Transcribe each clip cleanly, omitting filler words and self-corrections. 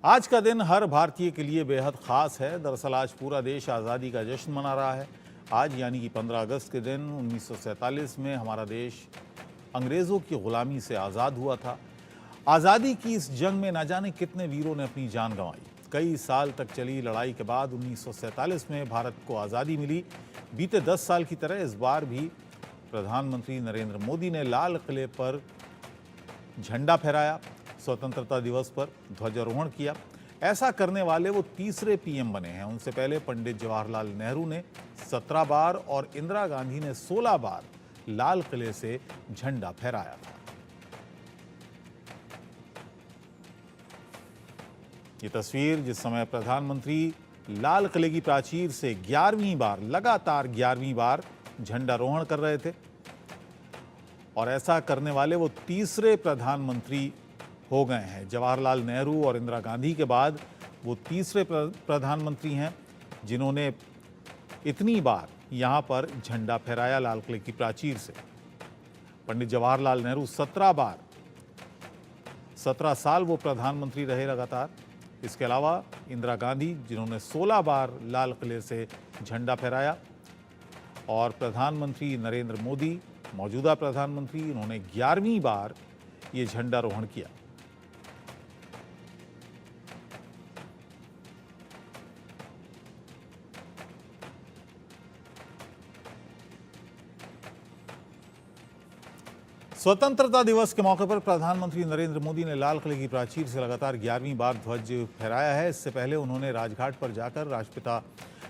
आज का दिन हर भारतीय के लिए बेहद खास है। दरअसल आज पूरा देश आज़ादी का जश्न मना रहा है। आज यानी कि 15 अगस्त के दिन 1947 में हमारा देश अंग्रेज़ों की गुलामी से आज़ाद हुआ था। आज़ादी की इस जंग में न जाने कितने वीरों ने अपनी जान गंवाई। कई साल तक चली लड़ाई के बाद 1947 में भारत को आज़ादी मिली। बीते 10 साल की तरह इस बार भी प्रधानमंत्री नरेंद्र मोदी ने लाल किले पर झंडा फहराया, स्वतंत्रता दिवस पर ध्वजारोहण किया। ऐसा करने वाले वो तीसरे पीएम बने हैं। उनसे पहले पंडित जवाहरलाल नेहरू ने 17 बार और इंदिरा गांधी ने 16 बार लाल किले से झंडा फहराया था। ये तस्वीर जिस समय प्रधानमंत्री लाल किले की प्राचीर से 11वीं बार, लगातार 11वीं बार झंडारोहण कर रहे थे और ऐसा करने वाले वो तीसरे प्रधानमंत्री हो गए हैं। जवाहरलाल नेहरू और इंदिरा गांधी के बाद वो तीसरे प्रधानमंत्री हैं जिन्होंने इतनी बार यहाँ पर झंडा फहराया लाल किले की प्राचीर से। पंडित जवाहरलाल नेहरू 17 बार, 17 साल वो प्रधानमंत्री रहे लगातार। इसके अलावा इंदिरा गांधी जिन्होंने 16 बार लाल किले से झंडा फहराया और प्रधानमंत्री नरेंद्र मोदी, मौजूदा प्रधानमंत्री, इन्होंने 11वीं बार ये झंडारोहण किया। स्वतंत्रता दिवस के मौके पर प्रधानमंत्री नरेंद्र मोदी ने लाल किले की प्राचीर से लगातार 11वीं बार ध्वज फहराया है। इससे पहले उन्होंने राजघाट पर जाकर राष्ट्रपिता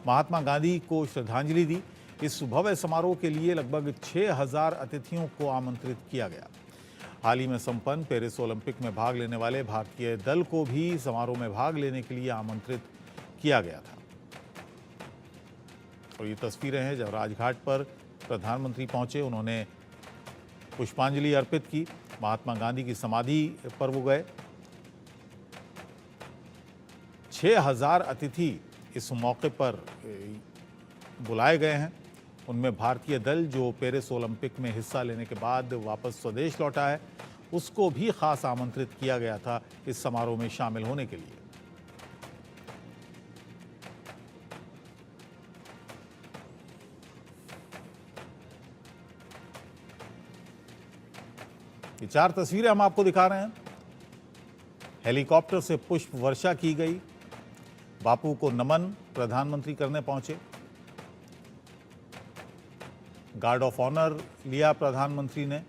महात्मा गांधी को श्रद्धांजलि दी। इस भव्य समारोह के लिए लगभग 6000 अतिथियों को आमंत्रित किया गया। हाल ही में संपन्न पेरिस ओलंपिक में भाग लेने वाले भारतीय दल को भी समारोह में भाग लेने के लिए आमंत्रित किया गया था। और ये तस्वीरें हैं जब राजघाट पर प्रधानमंत्री पहुंचे, उन्होंने पुष्पांजलि अर्पित की। महात्मा गांधी की समाधि पर वो गए। 6000 अतिथि इस मौके पर बुलाए गए हैं। उनमें भारतीय दल जो पेरिस ओलंपिक में हिस्सा लेने के बाद वापस स्वदेश लौटा है, उसको भी खास आमंत्रित किया गया था इस समारोह में शामिल होने के लिए। ये 4 तस्वीरें हम आपको दिखा रहे हैं। हेलीकॉप्टर से पुष्प वर्षा की गई। बापू को नमन प्रधानमंत्री करने पहुंचे। गार्ड ऑफ ऑनर लिया प्रधानमंत्री ने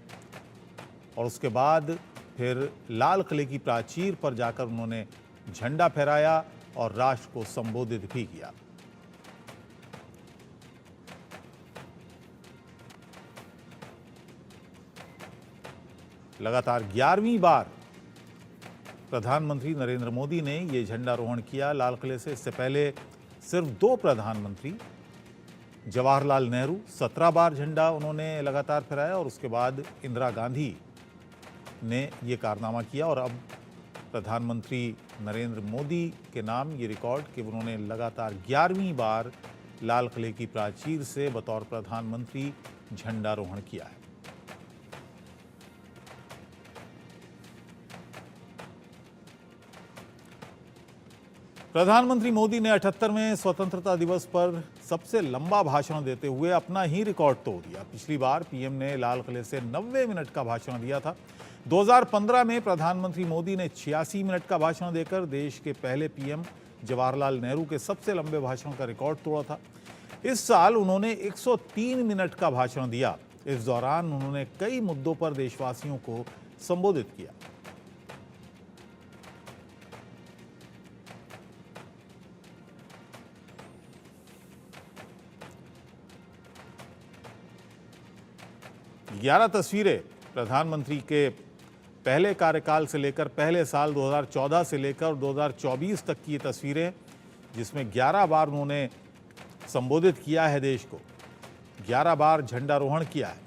और उसके बाद फिर लाल किले की प्राचीर पर जाकर उन्होंने झंडा फहराया और राष्ट्र को संबोधित भी किया। लगातार 11वीं बार प्रधानमंत्री नरेंद्र मोदी ने यह झंडारोहण किया लाल किले से। इससे पहले सिर्फ 2 प्रधानमंत्री, जवाहरलाल नेहरू 17 बार झंडा उन्होंने लगातार फहराया और उसके बाद इंदिरा गांधी ने यह कारनामा किया। और अब प्रधानमंत्री नरेंद्र मोदी के नाम ये रिकॉर्ड कि उन्होंने लगातार 11वीं बार लाल किले की प्राचीर से बतौर प्रधानमंत्री झंडारोहण किया है। प्रधानमंत्री मोदी ने 78वें स्वतंत्रता दिवस पर सबसे लंबा भाषण देते हुए अपना ही रिकॉर्ड तोड़ दिया। पिछली बार पीएम ने लाल किले से 90 मिनट का भाषण दिया था। 2015 में प्रधानमंत्री मोदी ने 86 मिनट का भाषण देकर देश के पहले पीएम जवाहरलाल नेहरू के सबसे लंबे भाषण का रिकॉर्ड तोड़ा था। इस साल उन्होंने 103 मिनट का भाषण दिया। इस दौरान उन्होंने कई मुद्दों पर देशवासियों को संबोधित किया। ग्यारह तस्वीरें प्रधानमंत्री के पहले कार्यकाल से लेकर पहले साल 2014 से लेकर 2024 तक की ये तस्वीरें, जिसमें 11 बार उन्होंने संबोधित किया है देश को, 11 बार झंडारोहण किया है।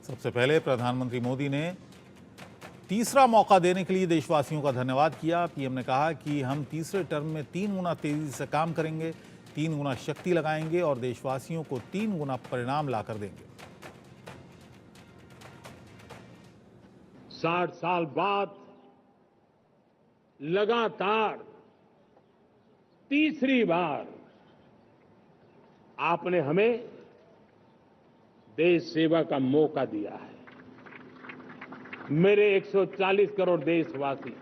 सबसे पहले प्रधानमंत्री मोदी ने तीसरा मौका देने के लिए देशवासियों का धन्यवाद किया। पीएम ने कहा कि हम तीसरे टर्म में 3 गुना तेजी से काम करेंगे, 3 गुना शक्ति लगाएंगे और देशवासियों को 3 गुना परिणाम लाकर देंगे। 60 साल बाद लगातार तीसरी बार आपने हमें देश सेवा का मौका दिया है। मेरे 140 करोड़ देशवासी,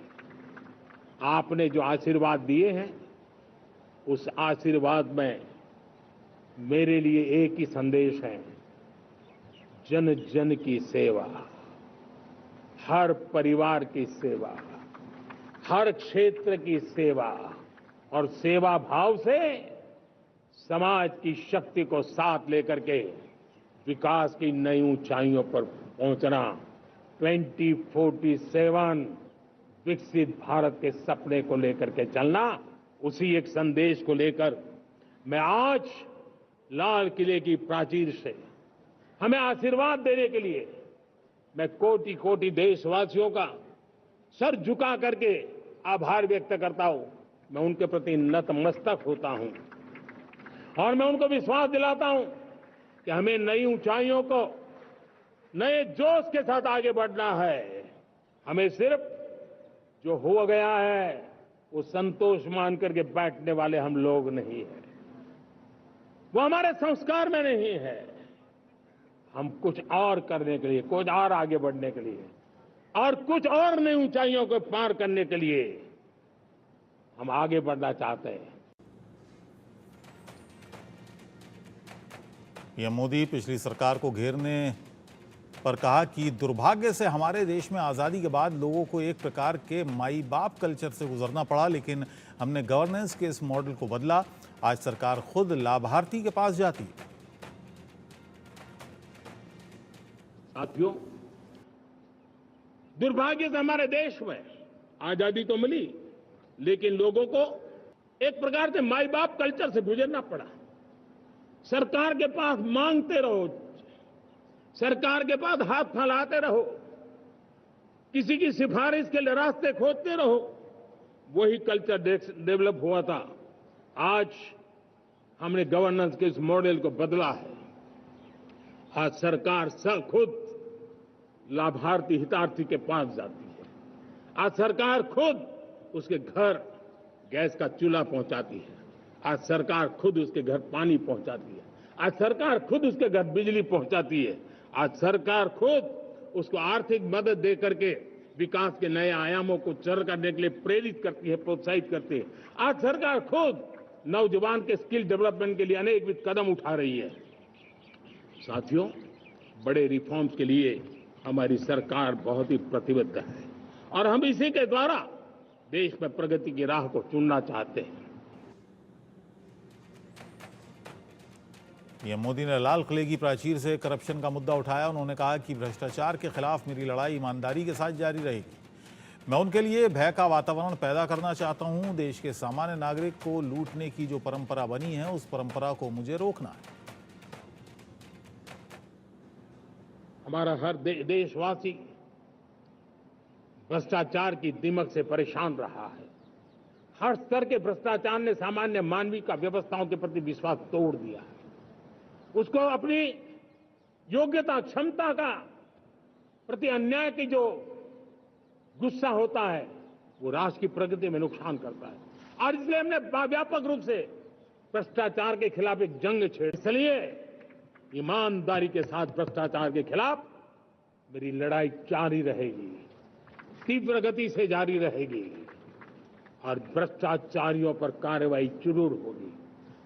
आपने जो आशीर्वाद दिए हैं, उस आशीर्वाद में मेरे लिए एक ही संदेश है, जन जन की सेवा, हर परिवार की सेवा, हर क्षेत्र की सेवा और सेवा भाव से समाज की शक्ति को साथ लेकर के विकास की नई ऊंचाइयों पर पहुंचना, 2047 विकसित भारत के सपने को लेकर के चलना, उसी एक संदेश को लेकर मैं आज लाल किले की प्राचीर से हमें आशीर्वाद देने के लिए मैं कोटि कोटि देशवासियों का सर झुका करके आभार व्यक्त करता हूं। मैं उनके प्रति नतमस्तक होता हूं और मैं उनको विश्वास दिलाता हूं कि हमें नई ऊंचाइयों को नए जोश के साथ आगे बढ़ना है। हमें सिर्फ जो हो गया है वो संतोष मान करके बैठने वाले हम लोग नहीं हैं, वो हमारे संस्कार में नहीं है। हम कुछ और करने के लिए, कुछ और आगे बढ़ने के लिए और कुछ और नई ऊंचाइयों को पार करने के लिए हम आगे बढ़ना चाहते हैं। पीएम मोदी पिछली सरकार को घेरने पर कहा कि दुर्भाग्य से हमारे देश में आज़ादी के बाद लोगों को एक प्रकार के माई बाप कल्चर से गुजरना पड़ा, लेकिन हमने गवर्नेंस के इस मॉडल को बदला। आज सरकार खुद लाभार्थी के पास जाती है। साथियों, दुर्भाग्य से हमारे देश में आजादी तो मिली, लेकिन लोगों को एक प्रकार से माई बाप कल्चर से गुजरना पड़ा। सरकार के पास मांगते रहो, सरकार के पास हाथ फैलाते रहो, किसी की सिफारिश के लिए रास्ते खोजते रहो, वही कल्चर डेवलप हुआ था। आज हमने गवर्नेंस के इस मॉडल को बदला है। आज सरकार खुद लाभार्थी हितार्थी के पास जाती है। आज सरकार खुद उसके घर गैस का चूल्हा पहुंचाती है। आज सरकार खुद उसके घर पानी पहुंचाती है। आज सरकार खुद उसके घर बिजली पहुंचाती है। आज सरकार खुद उसको आर्थिक मदद दे करके विकास के नए आयामों को चर करने के लिए प्रेरित करती है, प्रोत्साहित करती है। आज सरकार खुद नौजवान के स्किल डेवलपमेंट के लिए अनेकविध कदम उठा रही है। साथियों, बड़े रिफॉर्म्स के लिए हमारी सरकार बहुत ही प्रतिबद्ध है और हम इसी के द्वारा देश में प्रगति की राह को चुनना चाहते हैं। पीएम मोदी ने लाल किले की प्राचीर से करप्शन का मुद्दा उठाया। उन्होंने कहा कि भ्रष्टाचार के खिलाफ मेरी लड़ाई ईमानदारी के साथ जारी रहेगी। मैं उनके लिए भय का वातावरण पैदा करना चाहता हूं। देश के सामान्य नागरिक को लूटने की जो परंपरा बनी है, उस परंपरा को मुझे रोकना है। हमारा हर देशवासी भ्रष्टाचार की दिमक से परेशान रहा है। हर स्तर के भ्रष्टाचार ने सामान्य मानवीय का व्यवस्थाओं के प्रति विश्वास तोड़ दिया है। उसको अपनी योग्यता, क्षमता का प्रति अन्याय की जो गुस्सा होता है, वो राष्ट्र की प्रगति में नुकसान करता है। और इसलिए हमने व्यापक रूप से भ्रष्टाचार के खिलाफ एक जंग छेड़ी। इसलिए ईमानदारी के साथ भ्रष्टाचार के खिलाफ मेरी लड़ाई जारी रहेगी, तीव्र गति से जारी रहेगी और भ्रष्टाचारियों पर कार्रवाई जरूर होगी।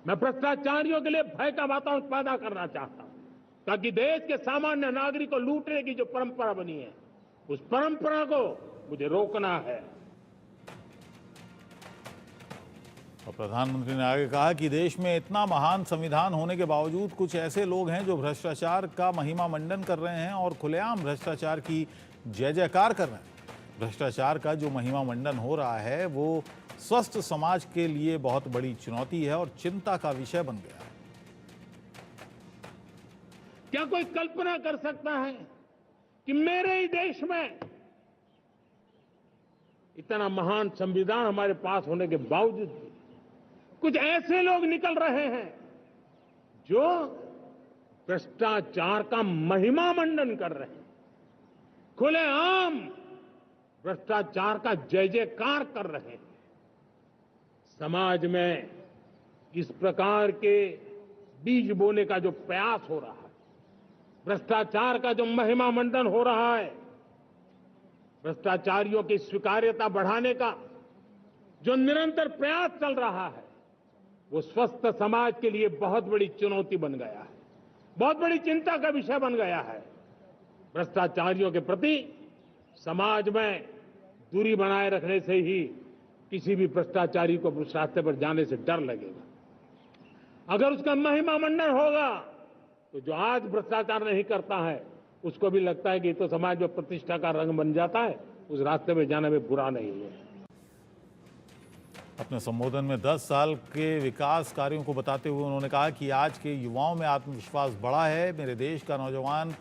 मैं भ्रष्टाचारियों के लिए भय का वातावरण पैदा करना चाहता हूं, ताकि देश के सामान्य नागरिक को लूटने की जो परंपरा बनी है, उस परंपरा को मुझे रोकना है। और प्रधानमंत्री ने आगे कहा कि देश में इतना महान संविधान होने के बावजूद कुछ ऐसे लोग हैं जो भ्रष्टाचार का महिमा मंडन कर रहे हैं और खुलेआम भ्रष्टाचार की जय जयकार कर रहे हैं। भ्रष्टाचार का जो महिमा मंडन हो रहा है, वो स्वस्थ समाज के लिए बहुत बड़ी चुनौती है और चिंता का विषय बन गया है। क्या कोई कल्पना कर सकता है कि मेरे ही देश में इतना महान संविधान हमारे पास होने के बावजूद भी कुछ ऐसे लोग निकल रहे हैं जो भ्रष्टाचार का महिमा मंडन कर रहे हैं, खुलेआम भ्रष्टाचार का जय जयकार कर रहे हैं। समाज में इस प्रकार के बीज बोने का जो प्रयास हो रहा है, भ्रष्टाचार का जो महिमा मंडन हो रहा है, भ्रष्टाचारियों की स्वीकार्यता बढ़ाने का जो निरंतर प्रयास चल रहा है, वो स्वस्थ समाज के लिए बहुत बड़ी चुनौती बन गया है, बहुत बड़ी चिंता का विषय बन गया है। भ्रष्टाचारियों के प्रति समाज में दूरी बनाए रखने से ही किसी भी भ्रष्टाचारी को उस रास्ते पर जाने से डर लगेगा। अगर उसका महिमा मंडन होगा तो जो आज भ्रष्टाचार नहीं करता है उसको भी लगता है कि तो समाज में प्रतिष्ठा का रंग बन जाता है, उस रास्ते में जाने में बुरा नहीं है। अपने संबोधन में 10 साल के विकास कार्यों को बताते हुए उन्होंने कहा कि आज के युवाओं में आत्मविश्वास बढ़ा है। मेरे देश का नौजवान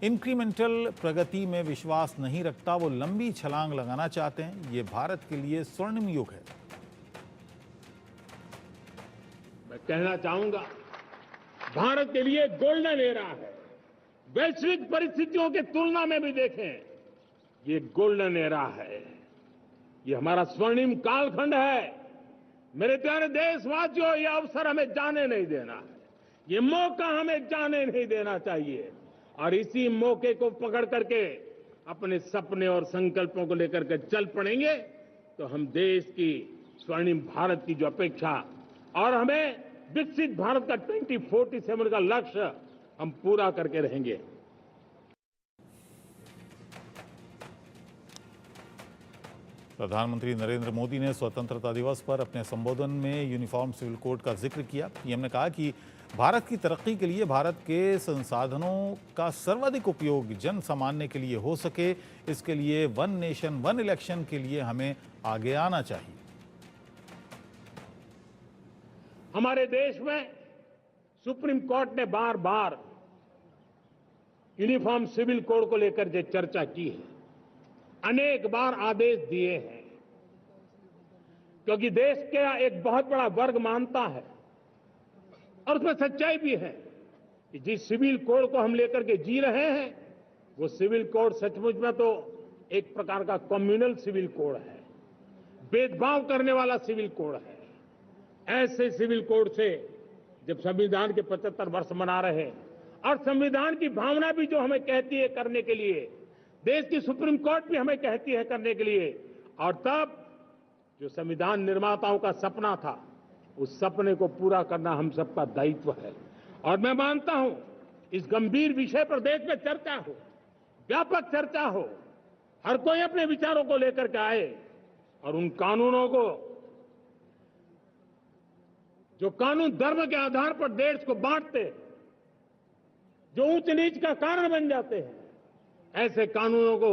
इंक्रीमेंटल प्रगति में विश्वास नहीं रखता, वो लंबी छलांग लगाना चाहते हैं। ये भारत के लिए स्वर्णिम युग है। मैं कहना चाहूंगा, भारत के लिए गोल्डन एरा है। वैश्विक परिस्थितियों की तुलना में भी देखें, ये गोल्डन एरा है, ये हमारा स्वर्णिम कालखंड है। मेरे प्यारे देशवासियों, ये अवसर हमें जाने नहीं देना है, ये मौका हमें जाने नहीं देना चाहिए और इसी मौके को पकड़ करके अपने सपने और संकल्पों को लेकर के चल पड़ेंगे तो हम देश की स्वर्णिम भारत की जो अपेक्षा और हमें विकसित भारत का 2047 का लक्ष्य हम पूरा करके रहेंगे। प्रधानमंत्री नरेंद्र मोदी ने स्वतंत्रता दिवस पर अपने संबोधन में यूनिफॉर्म सिविल कोड का जिक्र किया। पीएम ने कहा कि भारत की तरक्की के लिए भारत के संसाधनों का सर्वाधिक उपयोग जन सामान्य के लिए हो सके, इसके लिए वन नेशन वन इलेक्शन के लिए हमें आगे आना चाहिए। हमारे देश में सुप्रीम कोर्ट ने बार बार यूनिफॉर्म सिविल कोड को लेकर जो चर्चा की है, अनेक बार आदेश दिए हैं, क्योंकि देश का एक बहुत बड़ा वर्ग मानता है और उसमें सच्चाई भी है कि जिस सिविल कोड को हम लेकर के जी रहे हैं वो सिविल कोड सचमुच में तो एक प्रकार का कम्युनल सिविल कोड है, भेदभाव करने वाला सिविल कोड है। ऐसे सिविल कोड से जब संविधान के 75 वर्ष मना रहे हैं और संविधान की भावना भी जो हमें कहती है करने के लिए, देश की सुप्रीम कोर्ट भी हमें कहती है करने के लिए, और तब जो संविधान निर्माताओं का सपना था उस सपने को पूरा करना हम सबका दायित्व है। और मैं मानता हूं इस गंभीर विषय पर देश में चर्चा हो, व्यापक चर्चा हो, हर कोई अपने विचारों को लेकर के आए और उन कानूनों को, जो कानून धर्म के आधार पर देश को बांटते, जो ऊंच नीच का कारण बन जाते हैं, ऐसे कानूनों को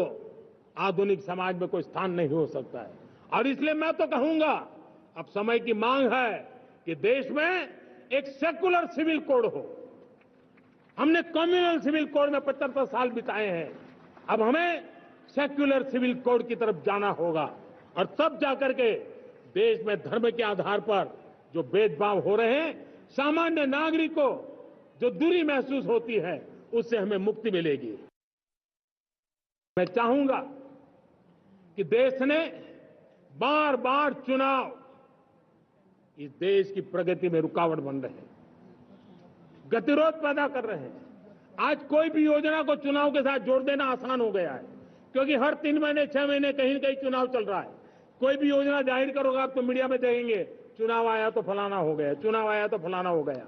आधुनिक समाज में कोई स्थान नहीं हो सकता है। और इसलिए मैं तो कहूंगा अब समय की मांग है कि देश में एक सेकुलर सिविल कोड हो। हमने कम्युनल सिविल कोड में 75 साल बिताए हैं, अब हमें सेक्युलर सिविल कोड की तरफ जाना होगा और तब जाकर के देश में धर्म के आधार पर जो भेदभाव हो रहे हैं, सामान्य नागरिक को जो दूरी महसूस होती है, उससे हमें मुक्ति मिलेगी। मैं चाहूंगा कि देश ने बार बार चुनाव इस देश की प्रगति में रुकावट बन रहे हैं, गतिरोध पैदा कर रहे हैं। आज कोई भी योजना को चुनाव के साथ जोड़ देना आसान हो गया है, क्योंकि हर 3 महीने 6 महीने कहीं न कहीं चुनाव चल रहा है। कोई भी योजना जाहिर करोगे आप तो मीडिया में देखेंगे, चुनाव आया तो फलाना हो गया, चुनाव आया तो फलाना हो गया।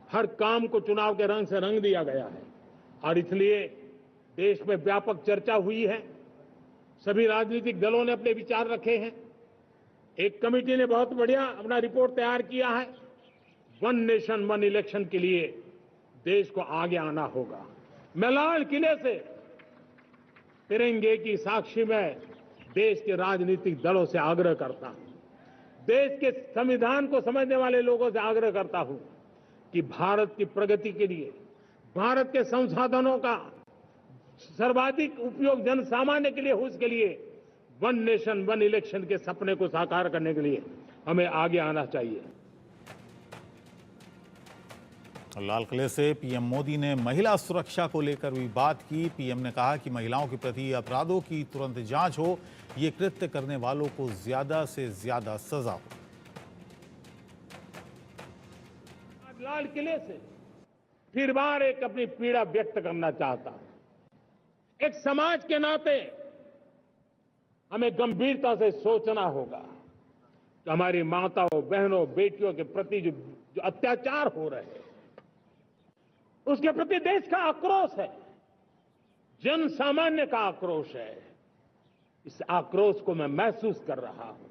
हर काम को चुनाव के रंग से रंग दिया गया है और इसलिए देश में व्यापक चर्चा हुई है। सभी राजनीतिक दलों ने अपने विचार रखे हैं। एक कमेटी ने बहुत बढ़िया अपना रिपोर्ट तैयार किया है। वन नेशन वन इलेक्शन के लिए देश को आगे आना होगा। मैं लाल किले से तिरंगे की साक्षी में देश के राजनीतिक दलों से आग्रह करता हूं, देश के संविधान को समझने वाले लोगों से आग्रह करता हूं कि भारत की प्रगति के लिए, भारत के संसाधनों का सर्वाधिक उपयोग जन सामान्य के लिए हो, उसके लिए वन नेशन वन इलेक्शन के सपने को साकार करने के लिए हमें आगे आना चाहिए। लाल किले से पीएम मोदी ने महिला सुरक्षा को लेकर भी बात की। पीएम ने कहा कि महिलाओं के प्रति अपराधों की तुरंत जांच हो, ये कृत्य करने वालों को ज्यादा से ज्यादा सजा हो। लाल किले से फिर बार एक अपनी पीड़ा व्यक्त करना चाहता हूं। एक समाज के नाते हमें गंभीरता से सोचना होगा कि हमारी माताओं, बहनों, बेटियों के प्रति जो अत्याचार हो रहे हैं, उसके प्रति देश का आक्रोश है, जन सामान्य का आक्रोश है। इस आक्रोश को मैं महसूस कर रहा हूं।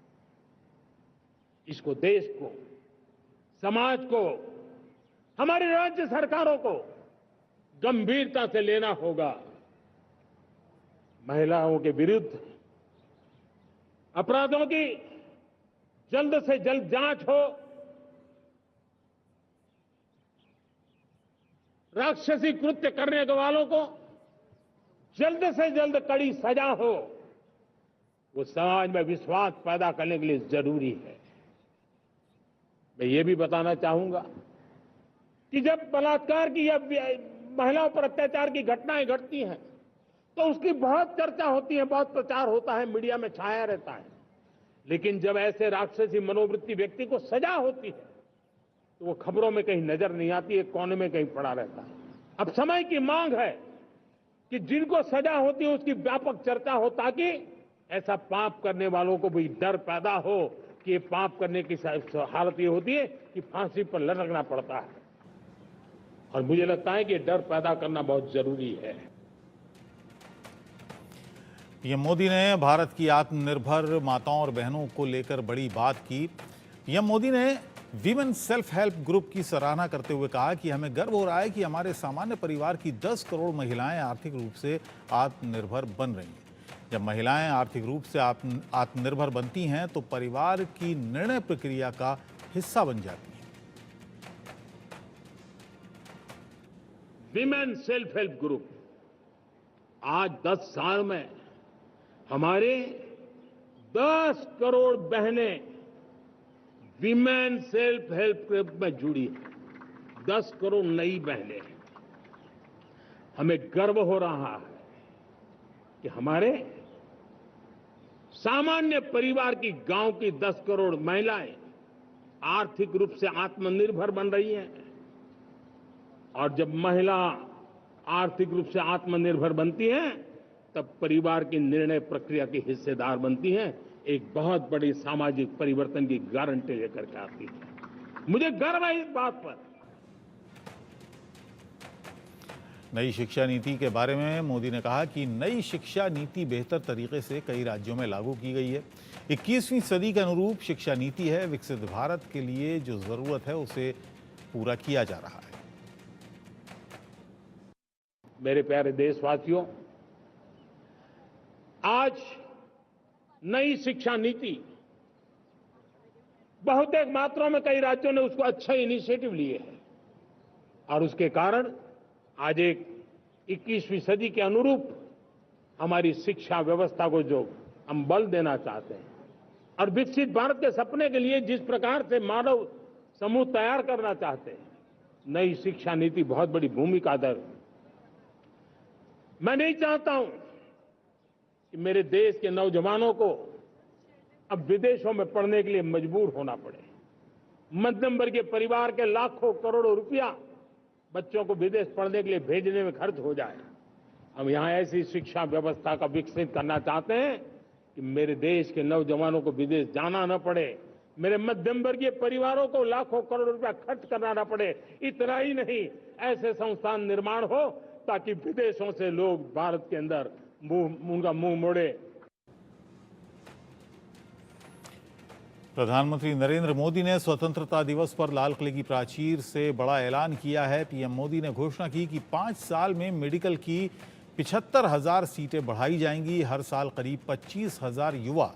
इसको देश को, समाज को, हमारी राज्य सरकारों को गंभीरता से लेना होगा। महिलाओं के विरुद्ध अपराधों की जल्द से जल्द जांच हो, राक्षसी कृत्य करने वालों को जल्द से जल्द कड़ी सजा हो। वो समाज में विश्वास पैदा करने के लिए जरूरी है। मैं ये भी बताना चाहूंगा कि जब बलात्कार की या महिलाओं पर अत्याचार की घटनाएं घटती हैं तो उसकी बहुत चर्चा होती है, बहुत प्रचार होता है, मीडिया में छाया रहता है। लेकिन जब ऐसे राक्षसी मनोवृत्ति व्यक्ति को सजा होती है तो वो खबरों में कहीं नजर नहीं आती, एक कोने में कहीं पड़ा रहता है। अब समय की मांग है कि जिनको सजा होती है उसकी व्यापक चर्चा हो, ताकि ऐसा पाप करने वालों को भी डर पैदा हो कि ये पाप करने की हालत ये होती है कि फांसी पर लटकना पड़ता है। और मुझे लगता है कि डर पैदा करना बहुत जरूरी है। पीएम मोदी ने भारत की आत्मनिर्भर माताओं और बहनों को लेकर बड़ी बात की। पीएम मोदी ने वीमेन सेल्फ हेल्प ग्रुप की सराहना करते हुए कहा कि हमें गर्व हो रहा है कि हमारे सामान्य परिवार की 10 करोड़ महिलाएं आर्थिक रूप से आत्मनिर्भर बन रही हैं। जब महिलाएं आर्थिक रूप से आत्मनिर्भर बनती हैं तो परिवार की निर्णय प्रक्रिया का हिस्सा बन जाती हैं। विमेन सेल्फ हेल्प ग्रुप आज 10 साल में हमारे 10 करोड़ बहनें विमेन सेल्फ हेल्प ग्रुप में जुड़ी हैं। 10 करोड़ नई बहनें। हमें गर्व हो रहा है कि हमारे सामान्य परिवार की, गांव की 10 करोड़ महिलाएं आर्थिक रूप से आत्मनिर्भर बन रही हैं। और जब महिला आर्थिक रूप से आत्मनिर्भर बनती हैं तब परिवार की निर्णय प्रक्रिया की हिस्सेदार बनती हैं, एक बहुत बड़ी सामाजिक परिवर्तन की गारंटी लेकर के आती है। मुझे गर्व है इस बात पर। नई शिक्षा नीति के बारे में मोदी ने कहा कि नई शिक्षा नीति बेहतर तरीके से कई राज्यों में लागू की गई है। 21वीं सदी के अनुरूप शिक्षा नीति है। विकसित भारत के लिए जो जरूरत है उसे पूरा किया जा रहा है। मेरे प्यारे देशवासियों, आज नई शिक्षा नीति बहुतेक मात्रा में कई राज्यों ने उसको अच्छे इनिशिएटिव लिए हैं और उसके कारण आज एक 21वीं सदी के अनुरूप हमारी शिक्षा व्यवस्था को जो हम बल देना चाहते हैं और विकसित भारत के सपने के लिए जिस प्रकार से मानव समूह तैयार करना चाहते हैं, नई शिक्षा नीति बहुत बड़ी भूमिका अदा। मैं नहीं चाहता हूं कि मेरे देश के नौजवानों को अब विदेशों में पढ़ने के लिए मजबूर होना पड़े। मध्यम वर्गीय परिवार के लाखों करोड़ों रुपया बच्चों को विदेश पढ़ने के लिए भेजने में खर्च हो जाए। हम यहां ऐसी शिक्षा व्यवस्था का विकसित करना चाहते हैं कि मेरे देश के नौजवानों को विदेश जाना न पड़े, मेरे मध्यम वर्गीय परिवारों को लाखों करोड़ रुपया खर्च करना न पड़े। इतना ही नहीं, ऐसे संस्थान निर्माण हो ताकि विदेशों से लोग भारत के अंदर उनका मुंह मोड़े। प्रधानमंत्री नरेंद्र मोदी ने स्वतंत्रता दिवस पर लाल किले की प्राचीर से बड़ा ऐलान किया है। पीएम मोदी ने घोषणा की कि 5 साल में मेडिकल की 75,000 सीटें बढ़ाई जाएंगी। हर साल करीब 25,000 युवा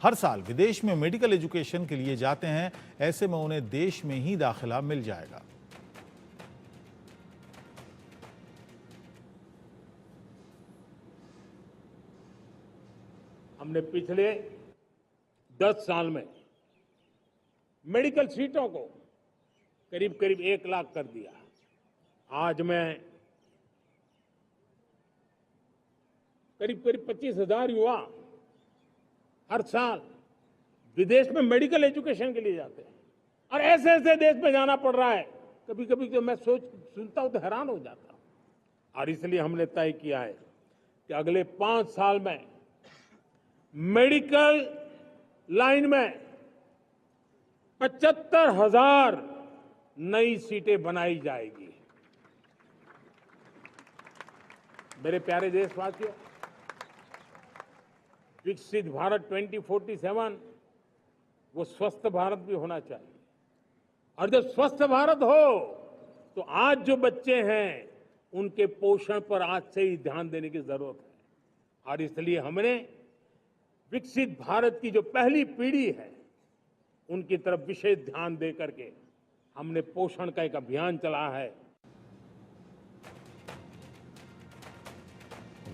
हर साल विदेश में मेडिकल एजुकेशन के लिए जाते हैं। ऐसे में उन्हें देश में ही दाखिला मिल जाएगा। हमने पिछले 10 साल में मेडिकल सीटों को करीब करीब 1 लाख कर दिया। आज मैं करीब करीब 25,000 युवा हर साल विदेश में मेडिकल एजुकेशन के लिए जाते हैं, और ऐसे ऐसे देश में जाना पड़ रहा है, कभी कभी तो मैं सुनता हूं तो हैरान हो जाता हूं। और इसलिए हमने तय किया है कि अगले 5 साल में मेडिकल लाइन में 75,000 नई सीटें बनाई जाएगी। मेरे प्यारे देशवासियों, विकसित भारत 2047 वो स्वस्थ भारत भी होना चाहिए, और जब स्वस्थ भारत हो तो आज जो बच्चे हैं उनके पोषण पर आज से ही ध्यान देने की जरूरत है। और इसलिए हमने विकसित भारत की जो पहली पीढ़ी है उनकी तरफ विशेष ध्यान दे करके हमने पोषण का एक अभियान चलाया है।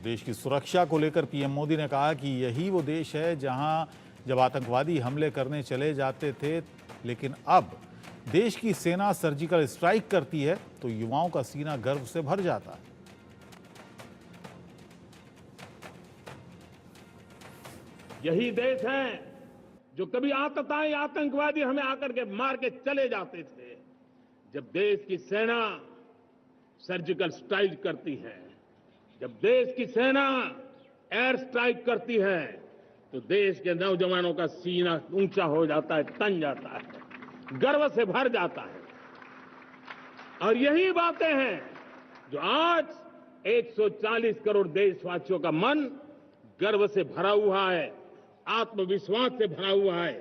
देश की सुरक्षा को लेकर पीएम मोदी ने कहा कि यही वो देश है जहां जब आतंकवादी हमले करने चले जाते थे, लेकिन अब देश की सेना सर्जिकल स्ट्राइक करती है तो युवाओं का सीना गर्व से भर जाता है। यही देश है जो कभी आतताई आतंकवादी हमें आकर के मार के चले जाते थे, जब देश की सेना सर्जिकल स्ट्राइक करती है, जब देश की सेना एयर स्ट्राइक करती है तो देश के नौजवानों का सीना ऊंचा हो जाता है, तन जाता है, गर्व से भर जाता है। और यही बातें हैं जो आज 140 करोड़ देशवासियों का मन गर्व से भरा हुआ है, आत्मविश्वास से भरा हुआ है।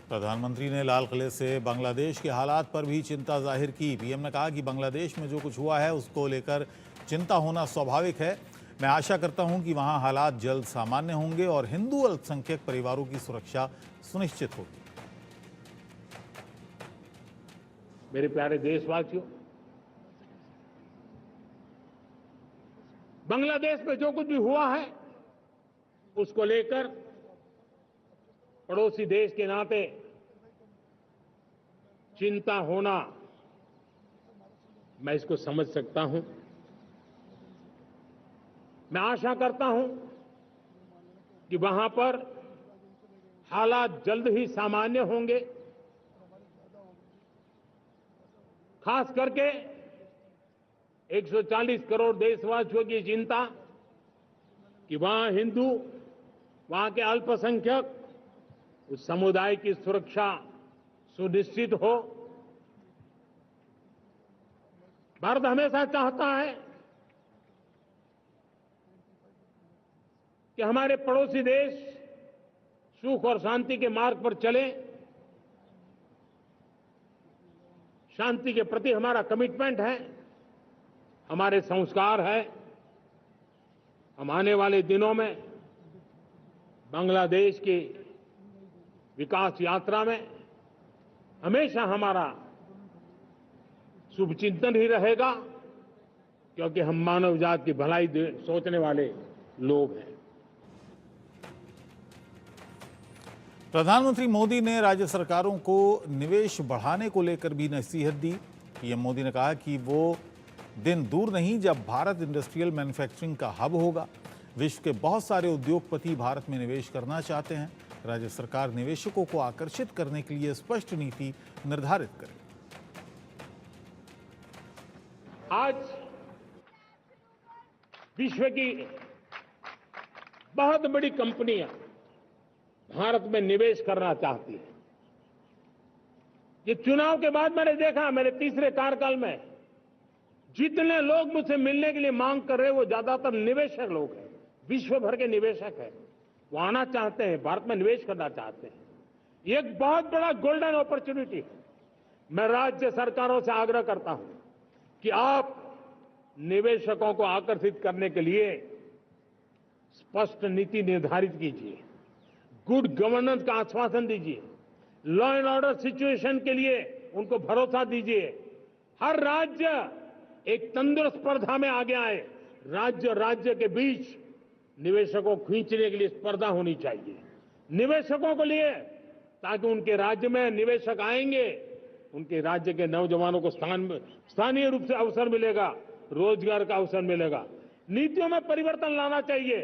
प्रधानमंत्री ने लाल किले से बांग्लादेश के हालात पर भी चिंता जाहिर की। पीएम ने कहा कि बांग्लादेश में जो कुछ हुआ है उसको लेकर चिंता होना स्वाभाविक है। मैं आशा करता हूं कि वहां हालात जल्द सामान्य होंगे और हिंदू अल्पसंख्यक परिवारों की सुरक्षा सुनिश्चित होगी। मेरे प्यारे देशवासियों, बांग्लादेश में जो कुछ भी हुआ है उसको लेकर पड़ोसी देश के नाते चिंता होना, मैं इसको समझ सकता हूं। मैं आशा करता हूं कि वहां पर हालात जल्द ही सामान्य होंगे। खास करके 140 करोड़ देशवासियों की चिंता कि वहां हिंदू, वहां के अल्पसंख्यक, उस समुदाय की सुरक्षा सुनिश्चित हो। भारत हमेशा चाहता है कि हमारे पड़ोसी देश सुख और शांति के मार्ग पर चले। शांति के प्रति हमारा कमिटमेंट है, हमारे संस्कार है। हम आने वाले दिनों में बांग्लादेश की विकास यात्रा में हमेशा हमारा शुभचिंतन ही रहेगा, क्योंकि हम मानव जात की भलाई सोचने वाले लोग हैं। प्रधानमंत्री मोदी ने राज्य सरकारों को निवेश बढ़ाने को लेकर भी नसीहत दी। पीएम मोदी ने कहा कि वो दिन दूर नहीं जब भारत इंडस्ट्रियल मैन्युफैक्चरिंग का हब होगा। विश्व के बहुत सारे उद्योगपति भारत में निवेश करना चाहते हैं। राज्य सरकार निवेशकों को आकर्षित करने के लिए स्पष्ट नीति निर्धारित करे। आज विश्व की बहुत बड़ी कंपनियां भारत में निवेश करना चाहती है। ये चुनाव के बाद मैंने देखा, मेरे तीसरे कार्यकाल में जितने लोग मुझसे मिलने के लिए मांग कर रहे हैं वो ज्यादातर निवेशक लोग हैं, विश्व भर के निवेशक हैं। वो आना चाहते हैं, भारत में निवेश करना चाहते हैं। ये एक बहुत बड़ा गोल्डन अपॉर्चुनिटी है। मैं राज्य सरकारों से आग्रह करता हूं कि आप निवेशकों को आकर्षित करने के लिए स्पष्ट नीति निर्धारित कीजिए, गुड गवर्नेंस का आश्वासन दीजिए, लॉ एंड ऑर्डर सिचुएशन के लिए उनको भरोसा दीजिए। हर राज्य एक तंदुरुस्त स्पर्धा में आगे आए, राज्य राज्य के बीच निवेशकों को खींचने के लिए स्पर्धा होनी चाहिए। निवेशकों को लिए, ताकि उनके राज्य में निवेशक आएंगे, उनके राज्य के नौजवानों को स्थानीय रूप से अवसर मिलेगा, रोजगार का अवसर मिलेगा। नीतियों में परिवर्तन लाना चाहिए,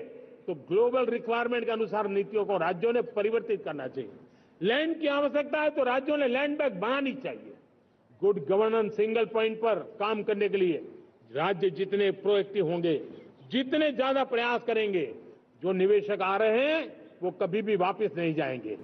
तो ग्लोबल रिक्वायरमेंट के अनुसार नीतियों को राज्यों ने परिवर्तित करना चाहिए। लैंड की आवश्यकता है तो राज्यों ने लैंड बैंक बनानी चाहिए। गुड गवर्नेंस सिंगल पॉइंट पर काम करने के लिए राज्य जितने प्रोएक्टिव होंगे, जितने ज्यादा प्रयास करेंगे, जो निवेशक आ रहे हैं वो कभी भी वापस नहीं जाएंगे।